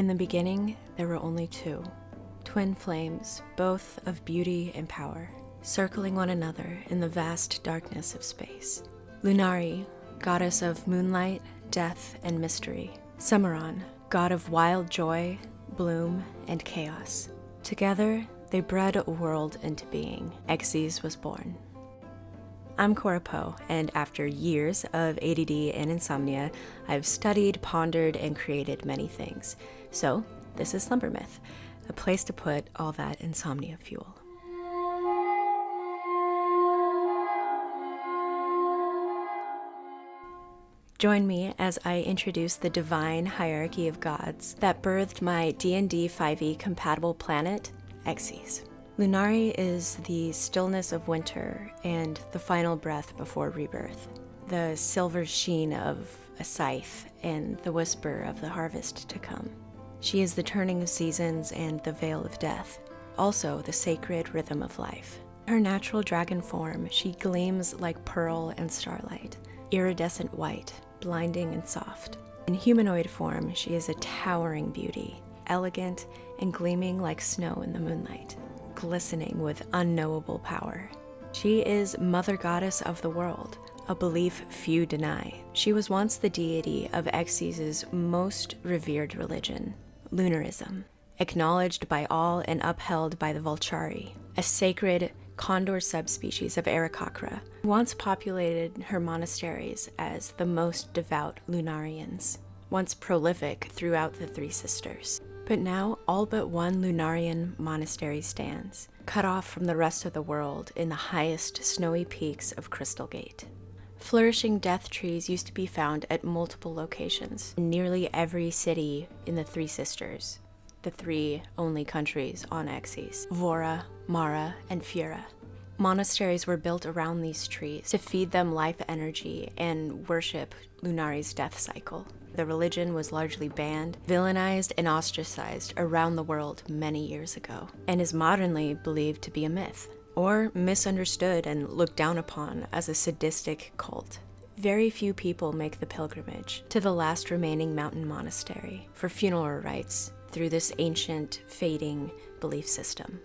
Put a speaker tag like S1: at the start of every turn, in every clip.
S1: In the beginning, there were only two, twin flames, both of beauty and power, circling one another in the vast darkness of space. Lunari, goddess of moonlight, death, and mystery. Summerron, god of wild joy, bloom, and chaos. Together, they bred a world into being. Aexes was born. I'm Cora Poe, and after years of ADD and insomnia, I've studied, pondered, and created many things. So, this is Slumber Myth, a place to put all that insomnia fuel. Join me as I introduce the divine hierarchy of gods that birthed my D&D 5e compatible planet, Aexes. Lunari is the stillness of winter and the final breath before rebirth, the silver sheen of a scythe and the whisper of the harvest to come. She is the turning of seasons and the veil of death, also the sacred rhythm of life. Her natural dragon form, she gleams like pearl and starlight, iridescent white, blinding and soft. In humanoid form, she is a towering beauty, elegant and gleaming like snow in the moonlight, glistening with unknowable power. She is Mother Goddess of the world, a belief few deny. She was once the deity of Aexes' most revered religion, Lunarism, acknowledged by all and upheld by the Vulchari, a sacred condor subspecies of Aarakocra, who once populated her monasteries as the most devout Lunarians, once prolific throughout the Three Sisters. But now, all but one Lunarian monastery stands, cut off from the rest of the world in the highest snowy peaks of Crystal Gate. Flourishing death trees used to be found at multiple locations in nearly every city in the Three Sisters, the three only countries on Aexes: Vora, Mara, and Fira. Monasteries were built around these trees to feed them life energy and worship Lunari's death cycle. The religion was largely banned, villainized, and ostracized around the world many years ago, and is modernly believed to be a myth, or misunderstood and looked down upon as a sadistic cult. Very few people make the pilgrimage to the last remaining mountain monastery for funeral rites through this ancient, fading belief system.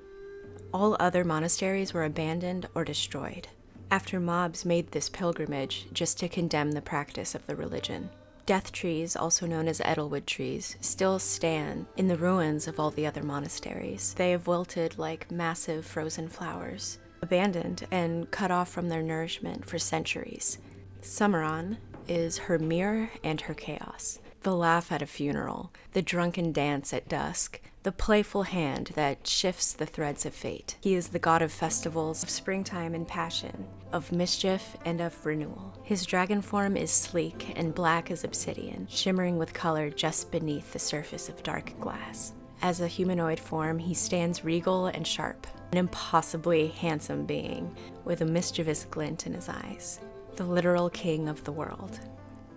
S1: All other monasteries were abandoned or destroyed after mobs made this pilgrimage just to condemn the practice of the religion. Death trees, also known as Edelwood trees, still stand in the ruins of all the other monasteries. They have wilted like massive frozen flowers, abandoned and cut off from their nourishment for centuries. Summerron is her mirror and her chaos. The laugh at a funeral, the drunken dance at dusk, the playful hand that shifts the threads of fate. He is the god of festivals, of springtime and passion, of mischief and of renewal. His dragon form is sleek and black as obsidian, shimmering with color just beneath the surface of dark glass. As a humanoid form, he stands regal and sharp, an impossibly handsome being with a mischievous glint in his eyes, the literal king of the world.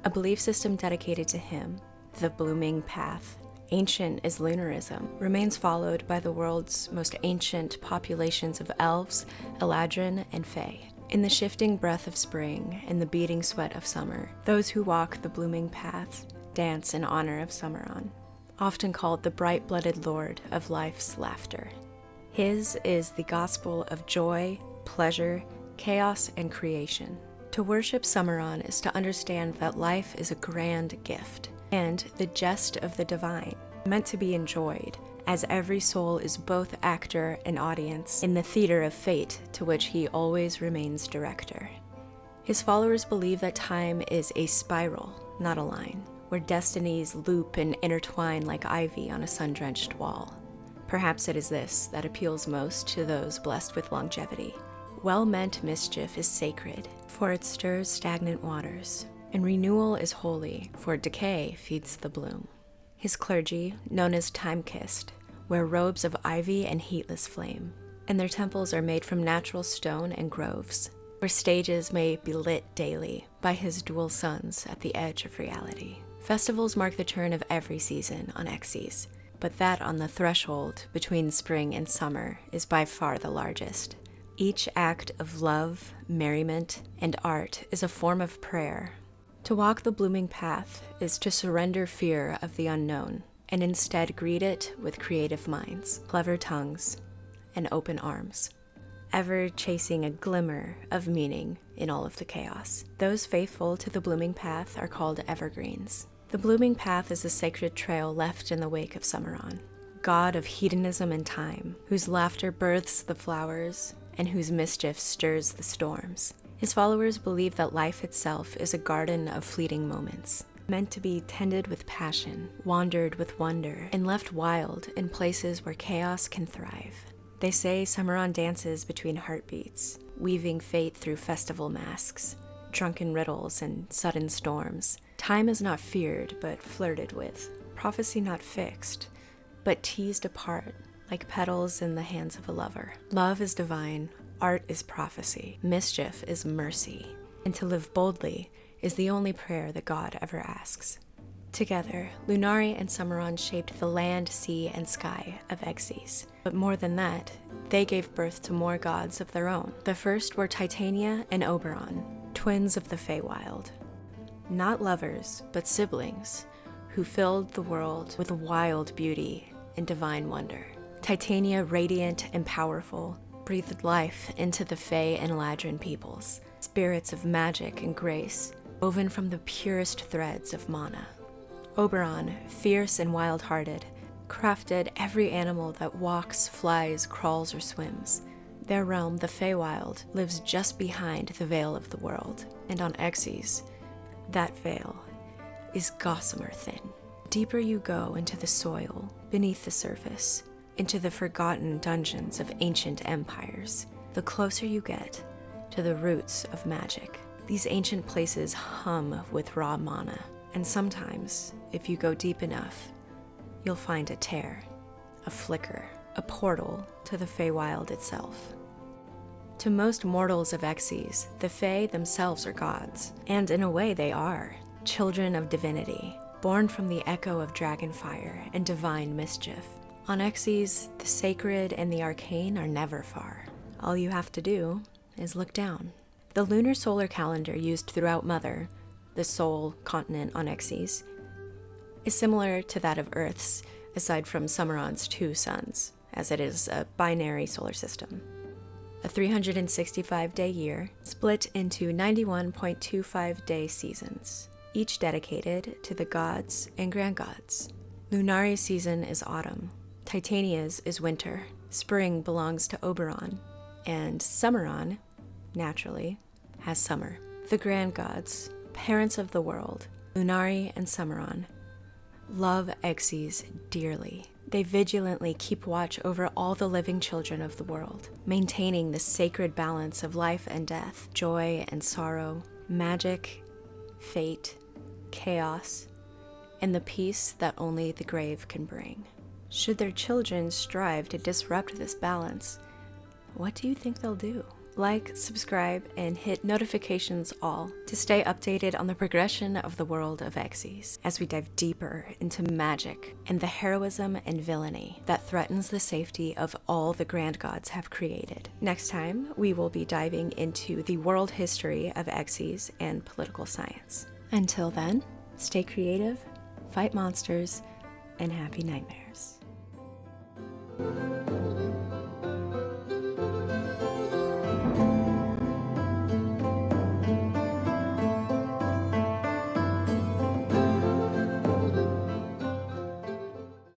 S1: A belief system dedicated to him, the blooming path, ancient as lunarism, remains followed by the world's most ancient populations of elves, Eladrin, and Fae. In the shifting breath of spring and the beating sweat of summer, those who walk the blooming path dance in honor of Summerron, often called the bright-blooded lord of life's laughter. His is the gospel of joy, pleasure, chaos, and creation. To worship Summerron is to understand that life is a grand gift, and the jest of the divine, meant to be enjoyed, as every soul is both actor and audience in the theater of fate to which he always remains director. His followers believe that time is a spiral, not a line, where destinies loop and intertwine like ivy on a sun-drenched wall. Perhaps it is this that appeals most to those blessed with longevity. Well-meant mischief is sacred, for it stirs stagnant waters, and renewal is holy, for decay feeds the bloom. His clergy, known as time-kissed, wear robes of ivy and heatless flame, and their temples are made from natural stone and groves, where stages may be lit daily by his dual suns at the edge of reality. Festivals mark the turn of every season on Aexes, but that on the threshold between spring and summer is by far the largest. Each act of love, merriment, and art is a form of prayer. To walk the blooming path is to surrender fear of the unknown and instead greet it with creative minds, clever tongues, and open arms, ever chasing a glimmer of meaning in all of the chaos. Those faithful to the blooming path are called Evergreens. The blooming path is a sacred trail left in the wake of Summerron, god of hedonism and time, whose laughter births the flowers and whose mischief stirs the storms. His followers believe that life itself is a garden of fleeting moments, meant to be tended with passion, wandered with wonder, and left wild in places where chaos can thrive. They say Summerron dances between heartbeats, weaving fate through festival masks, drunken riddles and sudden storms. Time is not feared, but flirted with. Prophecy not fixed, but teased apart like petals in the hands of a lover. Love is divine, art is prophecy, mischief is mercy, and to live boldly is the only prayer that God ever asks. Together, Lunari and Summerron shaped the land, sea, and sky of Aexes. But more than that, they gave birth to more gods of their own. The first were Titania and Oberon, twins of the Feywild. Not lovers, but siblings, who filled the world with wild beauty and divine wonder. Titania, radiant and powerful, breathed life into the Fey and Ladrin peoples, spirits of magic and grace, woven from the purest threads of mana. Oberon, fierce and wild-hearted, crafted every animal that walks, flies, crawls, or swims. Their realm, the Feywild, lives just behind the veil of the world, and on Aexes, that veil is gossamer thin. Deeper you go into the soil, beneath the surface, into the forgotten dungeons of ancient empires, the closer you get to the roots of magic. These ancient places hum with raw mana, and sometimes, if you go deep enough, you'll find a tear, a flicker, a portal to the Feywild itself. To most mortals of Aexes, the Fey themselves are gods, and in a way they are, children of divinity, born from the echo of dragonfire and divine mischief. On Aexes, the sacred and the arcane are never far. All you have to do is look down. The lunar solar calendar used throughout Mother, the sole continent on Aexes, is similar to that of Earth's, aside from Summerron's 2 suns, as it is a binary solar system. A 365-day year split into 91.25-day seasons, each dedicated to the gods and grand gods. Lunari's season is autumn, Titania's is winter, spring belongs to Oberon, and Summerron, naturally, has summer. The grand gods, parents of the world, Lunari and Summerron, love Aexes dearly. They vigilantly keep watch over all the living children of the world, maintaining the sacred balance of life and death, joy and sorrow, magic, fate, chaos, and the peace that only the grave can bring. Should their children strive to disrupt this balance, what do you think they'll do? Like, subscribe, and hit notifications all to stay updated on the progression of the world of Aexes as we dive deeper into magic and the heroism and villainy that threatens the safety of all the grand gods have created. Next time, we will be diving into the world history of Aexes and political science. Until then, stay creative, fight monsters, and happy nightmares.